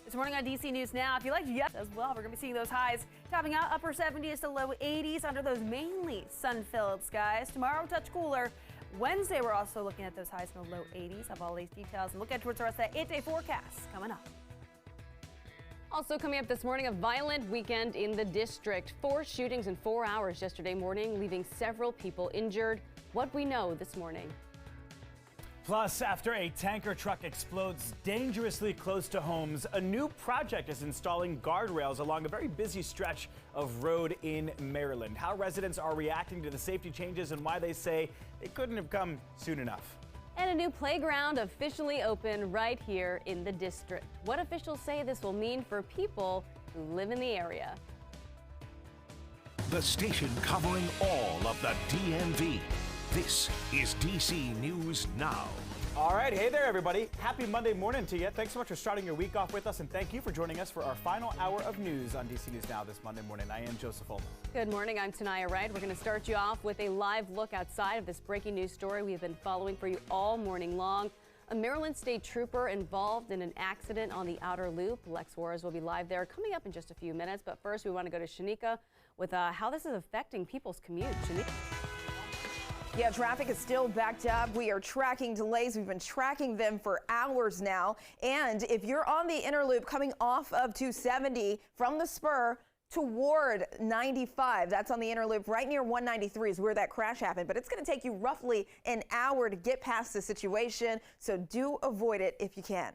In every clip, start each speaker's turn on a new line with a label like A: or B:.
A: This morning on DC News Now, if you like yes as well, we're going to be seeing those highs topping out upper 70s to low 80s under those mainly sun-filled skies. Tomorrow, a touch cooler. Wednesday, we're also looking at those highs in the low 80s. Have all these details and look at towards the rest of that 8-day forecast coming up.
B: Also coming up this morning, a violent weekend in the district. 4 shootings in 4 hours yesterday morning, leaving several people injured. What we know this morning.
C: Plus, after a tanker truck explodes dangerously close to homes, a new project is installing guardrails along a very busy stretch of road in Maryland. How residents are reacting to the safety changes and why they say they couldn't have come soon enough.
B: And a new playground officially open right here in the district. What officials say this will mean for people who live in the area.
D: The station covering all of the DMV. This is DC News Now.
C: All right, hey there, everybody. Happy Monday morning to you. Thanks so much for starting your week off with us, and thank you for joining us for our final hour of news on DC News Now this Monday morning. I am Joseph Olden.
B: Good morning, I'm Tanaya Wright. We're going to start you off with a live look outside of this breaking news story we've been following for you all morning long. A Maryland State Trooper involved in an accident on the outer loop. Lex Juarez will be live there coming up in just a few minutes. But first, we want to go to Shanika with how this is affecting people's commute. Shanika.
E: Yeah, traffic is still backed up. We are tracking delays. We've been tracking them for hours now. And if you're on the inner loop coming off of 270 from the spur toward 95, that's on the inner loop right near 193 is where that crash happened. But it's going to take you roughly an hour to get past the situation. So do avoid it if you can.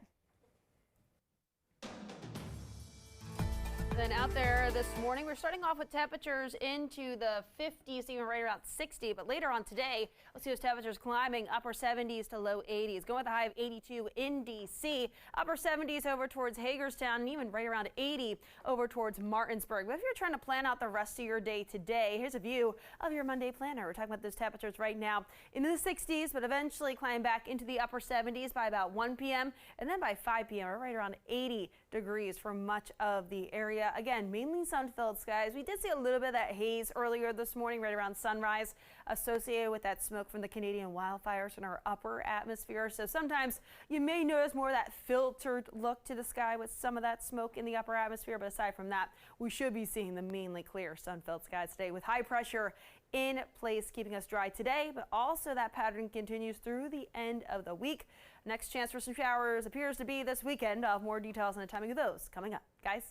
A: Then out there this morning, we're starting off with temperatures into the 50s, even right around 60. But later on today, we'll see those temperatures climbing upper 70s to low 80s. Going with a high of 82 in D.C., upper 70s over towards Hagerstown, and even right around 80 over towards Martinsburg. But if you're trying to plan out the rest of your day today, here's a view of your Monday planner. We're talking about those temperatures right now into the 60s, but eventually climb back into the upper 70s by about 1 p.m. And then by 5 p.m., we're right around 80 degrees for much of the area. Again, mainly sun-filled skies. We did see a little bit of that haze earlier this morning, right around sunrise, associated with that smoke from the Canadian wildfires in our upper atmosphere. So sometimes you may notice more of that filtered look to the sky with some of that smoke in the upper atmosphere. But aside from that, we should be seeing the mainly clear sun-filled skies today with high pressure in place, keeping us dry today. But also that pattern continues through the end of the week. Next chance for some showers appears to be this weekend. I'll have more details on the timing of those coming up. Guys.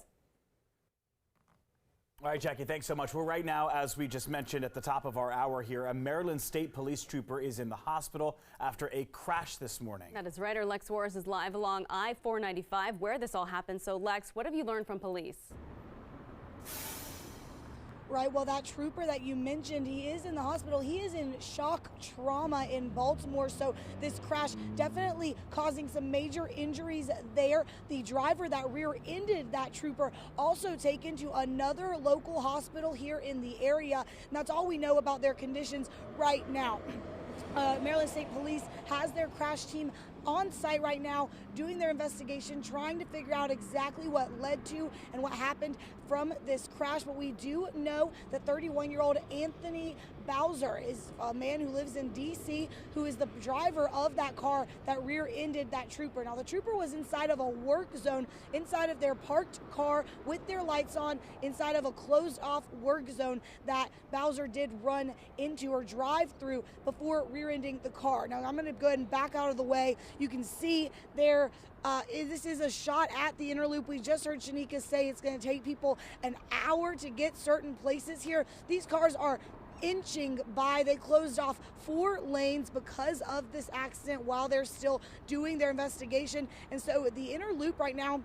C: All right, Jackie, thanks so much. Well, right now, as we just mentioned at the top of our hour here, a Maryland State Police trooper is in the hospital after a crash this morning.
B: That is right. Our Lex Juarez is live along I-495 where this all happened. So, Lex, what have you learned from police?
F: Right, well, that trooper that you mentioned, he is in the hospital. He is in shock trauma in Baltimore, so this crash definitely causing some major injuries there. The driver that rear-ended that trooper also taken to another local hospital here in the area, and that's all we know about their conditions right now. Maryland State Police has their crash team on site right now doing their investigation, trying to figure out exactly what led to and what happened from this crash. But we do know that 31-year-old Anthony Bowser is a man who lives in D.C., who is the driver of that car that rear-ended that trooper. Now, the trooper was inside of a work zone, inside of their parked car with their lights on, inside of a closed-off work zone that Bowser did run into or drive through before rear-ending the car. Now, I'm going to go ahead and back out of the way. You can see there, this is a shot at the inner loop. We just heard Shanika say it's going to take people an hour to get certain places here. These cars are inching by. They closed off 4 lanes because of this accident while they're still doing their investigation. And so the inner loop right now,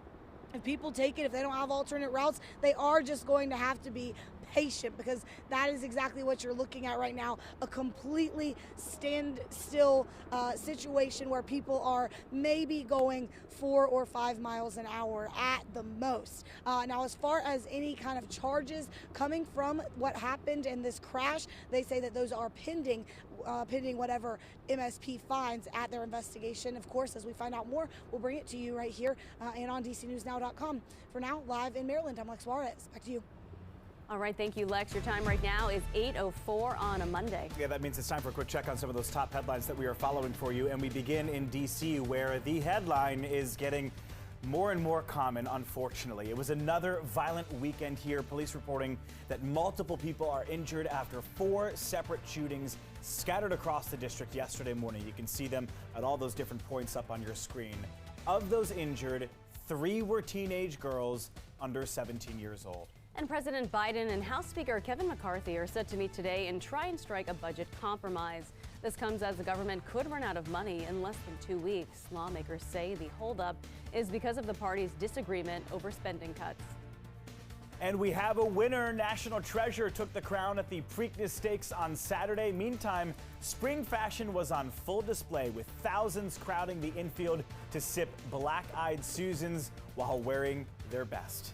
F: if people take it, if they don't have alternate routes, they are just going to have to be patient, because that is exactly what you're looking at right now, a completely standstill situation where people are maybe going 4 or 5 miles an hour at the most. Now, as far as any kind of charges coming from what happened in this crash, they say that those are pending whatever MSP finds at their investigation. Of course, as we find out more, we'll bring it to you right here and on DCNewsNow.com. For now, live in Maryland, I'm Lex Juarez. Back to you.
B: All right, thank you, Lex. Your time right now is 8:04 on a Monday.
C: Yeah, that means it's time for a quick check on some of those top headlines that we are following for you. And we begin in D.C., where the headline is getting more and more common, unfortunately. It was another violent weekend here. Police reporting that multiple people are injured after 4 separate shootings scattered across the district yesterday morning. You can see them at all those different points up on your screen. Of those injured, 3 were teenage girls under 17 years old.
B: And President Biden and House Speaker Kevin McCarthy are set to meet today and try and strike a budget compromise. This comes as the government could run out of money in less than 2 weeks. Lawmakers say the holdup is because of the party's disagreement over spending cuts.
C: And we have a winner. National Treasure took the crown at the Preakness Stakes on Saturday. Meantime, spring fashion was on full display with thousands crowding the infield to sip Black-Eyed Susans while wearing their best.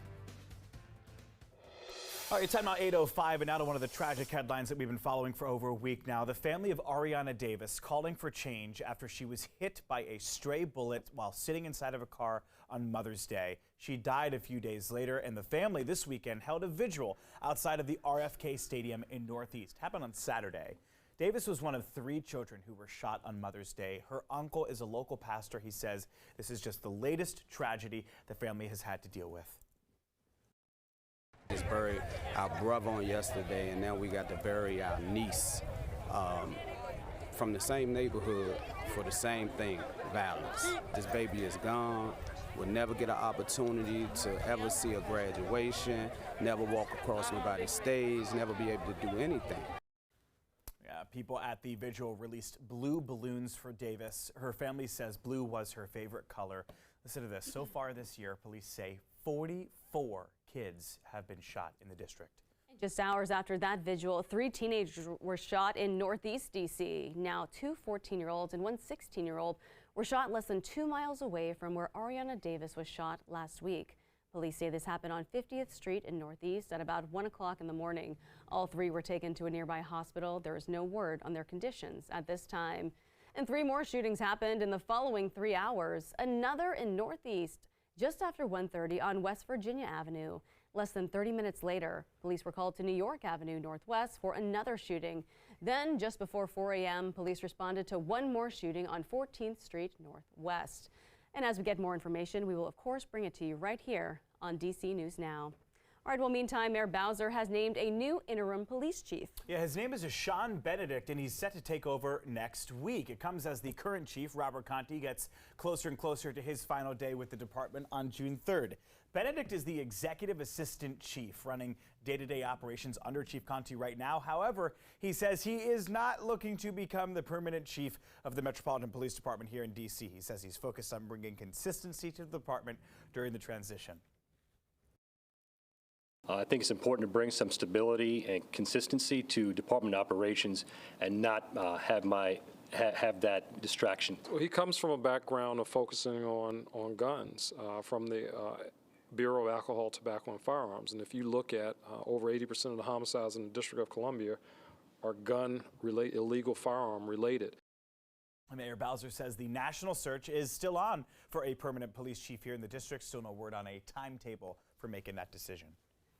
C: All right, time now 8:05, and now to one of the tragic headlines that we've been following for over a week now. The family of Ariana Davis calling for change after she was hit by a stray bullet while sitting inside of a car on Mother's Day. She died a few days later, and the family this weekend held a vigil outside of the RFK Stadium in Northeast. Happened on Saturday. Davis was one of 3 children who were shot on Mother's Day. Her uncle is a local pastor. He says this is just the latest tragedy the family has had to deal with.
G: Just buried our brother on yesterday, and now we got to bury our niece from the same neighborhood for the same thing, violence. This baby is gone. We'll never get an opportunity to ever see a graduation, never walk across nobody's stage, never be able to do anything.
C: People at the vigil released blue balloons for Davis. Her family says blue was her favorite color. Listen to this. So far this year, police say 44 kids have been shot in the district.
B: Just hours after that vigil, 3 teenagers were shot in Northeast D.C. Now 2 14-year-olds and 1 16-year-old were shot less than 2 miles away from where Ariana Davis was shot last week. Police say this happened on 50th Street in Northeast at about 1 o'clock in the morning. All 3 were taken to a nearby hospital. There is no word on their conditions at this time. And 3 more shootings happened in the following 3 hours. Another in Northeast just after 1:30 on West Virginia Avenue. Less than 30 minutes later, police were called to New York Avenue Northwest for another shooting. Then just before 4 a.m., police responded to 1 more shooting on 14th Street Northwest. And as we get more information, we will of course bring it to you right here on DC News Now. All right, well, meantime, Mayor Bowser has named a new interim police chief.
C: Yeah, his name is Sean Benedict, and he's set to take over next week. It comes as the current chief, Robert Conti, gets closer and closer to his final day with the department on June 3rd. Benedict is the executive assistant chief running day-to-day operations under Chief Conti right now. However, he says he is not looking to become the permanent chief of the Metropolitan Police Department here in D.C. He says he's focused on bringing consistency to the department during the transition.
H: I think it's important to bring some stability and consistency to department operations and not have that distraction.
I: Well, he comes from a background of focusing on guns from the Bureau of Alcohol, Tobacco, and Firearms. And if you look at over 80% of the homicides in the District of Columbia are illegal firearm related.
C: Mayor Bowser says the national search is still on for a permanent police chief here in the district. Still no word on a timetable for making that decision.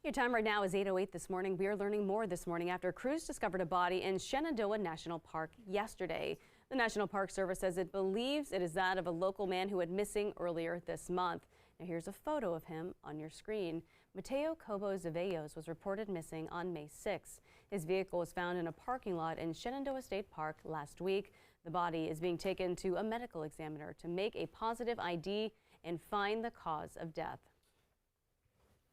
B: Your time right now is 8:08 this morning. We are learning more this morning after crews discovered a body in Shenandoah National Park yesterday. The National Park Service says it believes it is that of a local man who went missing earlier this month. Now here's a photo of him on your screen. Mateo Cobo Zevallos was reported missing on May 6th. His vehicle was found in a parking lot in Shenandoah State Park last week. The body is being taken to a medical examiner to make a positive ID and find the cause of death.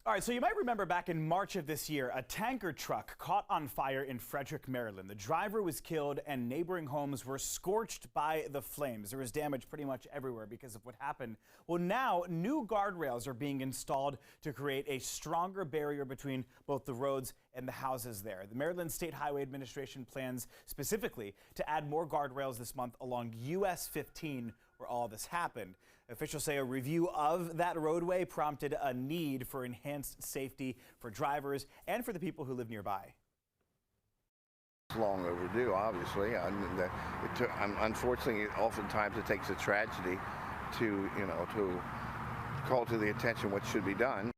C: All right, so you might remember back in March of this year, a tanker truck caught on fire in Frederick, Maryland. The driver was killed and neighboring homes were scorched by the flames. There was damage pretty much everywhere because of what happened. Well, now new guardrails are being installed to create a stronger barrier between both the roads and the houses there. The Maryland State Highway Administration plans specifically to add more guardrails this month along US 15, where all this happened. Officials say a review of that roadway prompted a need for enhanced safety for drivers and for the people who live nearby.
J: It's long overdue, obviously. Unfortunately, oftentimes it takes a tragedy to call to the attention what should be done.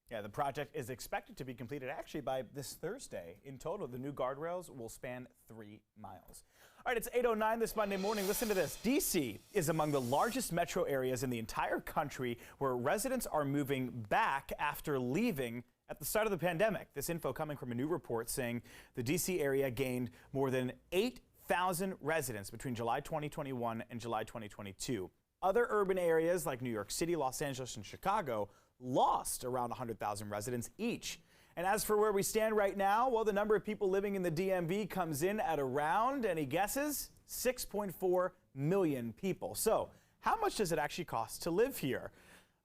C: Yeah, the project is expected to be completed actually by this Thursday. In total, the new guardrails will span 3 miles. All right, it's 8:09 this Monday morning. Listen to this. D.C. is among the largest metro areas in the entire country where residents are moving back after leaving at the start of the pandemic. This info coming from a new report saying the D.C. area gained more than 8,000 residents between July 2021 and July 2022. Other urban areas like New York City, Los Angeles, and Chicago lost around 100,000 residents each. And as for where we stand right now, well, the number of people living in the DMV comes in at around, any guesses? 6.4 million people. So how much does it actually cost to live here?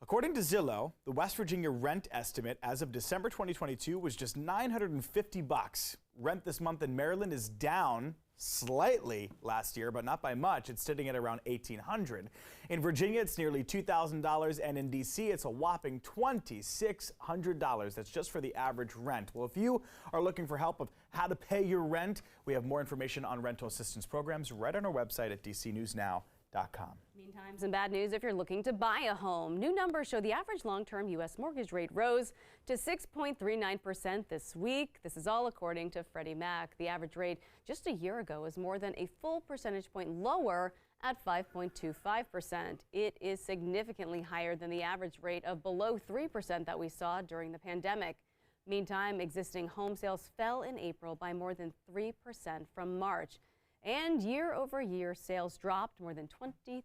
C: According to Zillow, the West Virginia rent estimate as of December 2022 was just $950. Rent this month in Maryland is down slightly last year, but not by much. It's sitting at around $1,800. In Virginia, it's nearly $2,000, and in D.C., it's a whopping $2,600. That's just for the average rent. Well, if you are looking for help of how to pay your rent, we have more information on rental assistance programs right on our website at dcnewsnow.com.
B: Meantime, some bad news if you're looking to buy a home. New numbers show the average long-term U.S. mortgage rate rose to 6.39% this week. This is all according to Freddie Mac. The average rate just a year ago was more than a full percentage point lower at 5.25%. It is significantly higher than the average rate of below 3% that we saw during the pandemic. Meantime, existing home sales fell in April by more than 3% from March. And year over year, sales dropped more than 23%.